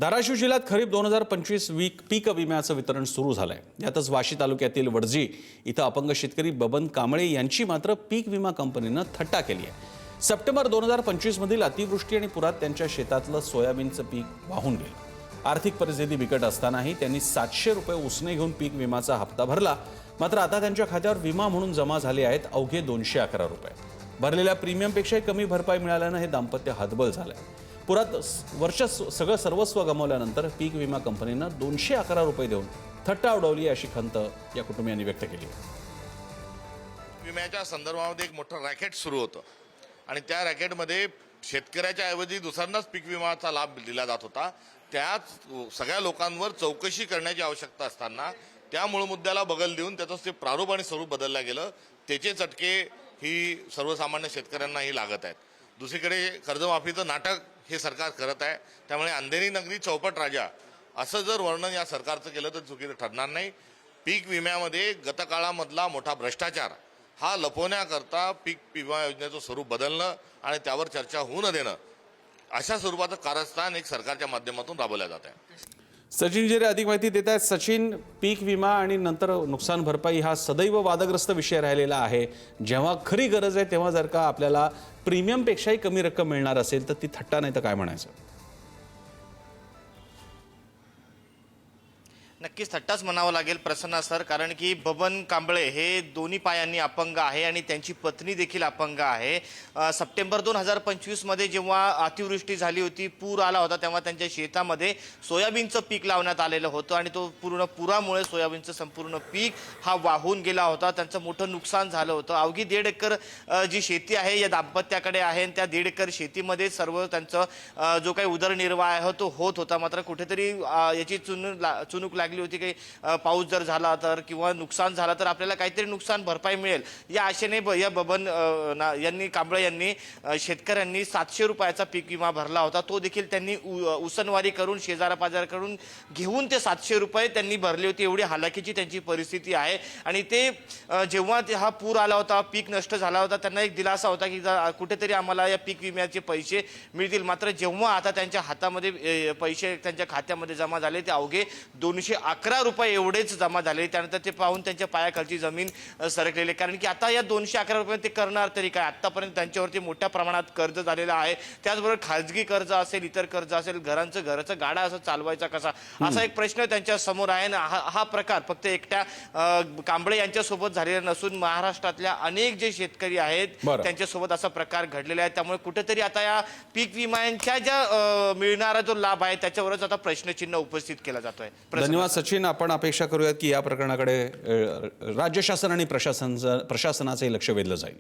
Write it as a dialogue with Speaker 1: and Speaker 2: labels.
Speaker 1: धाराशिव जिल्ह्यात खरीप 2025 पीक विम्याचं वितरण सुरू झालंय। यातच वाशी तालुक्यातील वडजी इथं अपंग शेतकरी बबन कांबळे यांची मात्र पीक विमा कंपनीनं थट्टा केली आहे। सप्टेंबर 2025 मधील अतिवृष्टी आणि पुरात त्यांच्या शेतातलं सोयाबीनचं पीक वाहून गेलं। आर्थिक परिस्थिती बिकट असतानाही त्यांनी 700 रुपये उसने घेऊन पीक विमाचा हप्ता भरला। मात्र आता त्यांच्या खात्यावर विमा म्हणून जमा झाले आहेत अवघे 211 रुपये। भरलेल्या प्रीमियमपेक्षाही कमी भरपाई मिळाल्यानं हे दाम्पत्य हतबल झालंय। पुरात वर्ष सगळं सर्वस्व गमावल्यानंतर पीक विमा कंपनीनं 211 रुपये देऊन थट्टा उडवली अशी खंत या कुटुंबियांनी व्यक्त केली।
Speaker 2: विम्याच्या संदर्भामध्ये एक मोठं रॅकेट सुरू होतं आणि त्या रॅकेटमध्ये शेतकऱ्याच्या ऐवजी दुसऱ्यांनाच पीक विमाचा लाभ दिला जात होता। त्याच सगळ्या लोकांवर चौकशी करण्याची आवश्यकता असताना त्या मूळ मुद्द्याला बगल देऊन त्याचं ते प्रारूप आणि स्वरूप बदललं गेलं। त्याचे चटके ही सर्वसामान्य शेतकऱ्यांनाही लागत आहेत। दुसरीकडे कर्जमाफीचं नाटक हे सरकार करत आहे। त्यामुळे अंधेरी नगरी चौपट राजा असं जर वर्णन या सरकारचं केलं तर चुकीचं ठरणार नाही। पीक विम्यामध्ये गतकाळामधला मोठा भ्रष्टाचार हा लपवण्याकरता पीक विमा योजनेचं स्वरूप बदलणं आणि त्यावर चर्चा होऊ न देणं अशा स्वरूपाचं कारस्थान एक सरकारच्या माध्यमातून राबवलं जात आहे।
Speaker 1: सचिन जिरे अधिक माहिती देत आहेत। सचिन, पीक विमा आणि नंतर नुकसान भरपाई हा सदैव वादग्रस्त विषय राहिलेला आहे। जेव्हा खरी गरज आहे तेव्हा जर का आपल्याला प्रीमियमपेक्षाही कमी रक्कम मिळणार असेल तर ती थट्टा नाही तर काय म्हणायचं?
Speaker 3: नक्कीच थट्टाच म्हणावं लागेल प्रसन्ना सर, कारण की बबन कांबळे हे दोन्ही पायांनी अपंग आहे आणि त्यांची पत्नी देखील अपंग आहे। सप्टेंबर 2025 मध्ये जेव्हा अतिवृष्टी झाली होती, पूर आला होता, तेव्हा त्यांच्या शेतामध्ये सोयाबीनचं पीक लावण्यात आलेलं होतं आणि तो पूर्ण पुरामुळे सोयाबीनचं संपूर्ण पीक हा वाहून गेला होता। त्यांचं मोठं नुकसान झालं होतं। अवघी 1.5 एकर जी शेती आहे या दाम्पत्याकडे आहे आणि त्या 1.5 एकर शेतीमध्ये सर्व त्यांचं जो काही उदरनिर्वाह आहे तो होत होता। मात्र कुठेतरी याची चुनूक लागली होती की पाऊस जर झाला तर किंवा नुकसान झालं तर आपल्याला काहीतरी नुकसान भरपाई मिळेल या आशेने या बबन यांनी कांबळे यांनी शेतकऱ्यांनी 700 रुपयाचा पीक विमा भरला होता। तो देखील त्यांनी उसनवारी करून शेजारापाजाराकडून घेऊन ते 700 रुपये त्यांनी भरले होते। एवढी हालाकीची त्यांची परिस्थिती आहे आणि ते जेव्हा हा पूर आला होता, पीक नष्ट झाला होता, त्यांना एक दिलासा होता की कुठेतरी आम्हाला या पीक विम्याचे पैसे मिळतील। मात्र जेव्हा आता त्यांच्या हातामध्ये पैसे त्यांच्या खात्यामध्ये जमा झाले ते अवघे 211 रुपये एवढेच जमा झाले। त्यानंतर ते पाहून त्यांच्या पायाखालची जमीन सरकलेली, कारण की आता या 211 रुपये ते करणार तरी काय? आतापर्यंत त्यांच्यावरती मोठ्या प्रमाणात कर्ज झालेलं आहे। त्याचबरोबर खाजगी कर्ज असेल, इतर कर्ज असेल, घराचं गाडा असं चालवायचा कसा, असा एक प्रश्न त्यांच्या समोर आहे। हा प्रकार फक्त एकट्या कांबळे यांच्यासोबत झालेला नसून महाराष्ट्रातल्या अनेक जे शेतकरी आहेत त्यांच्यासोबत असा प्रकार घडलेला आहे। त्यामुळे कुठेतरी आता या पीक विम्यांच्या ज्या मिळणारा जो लाभ आहे त्याच्यावरच आता प्रश्नचिन्ह उपस्थित केला जातोय।
Speaker 1: धन्यवाद सचिन। आपण अपेक्षा करूयात की या प्रकरणाकडे राज्य शासन आणि प्रशासनाचे लक्ष वेधलं जाईल।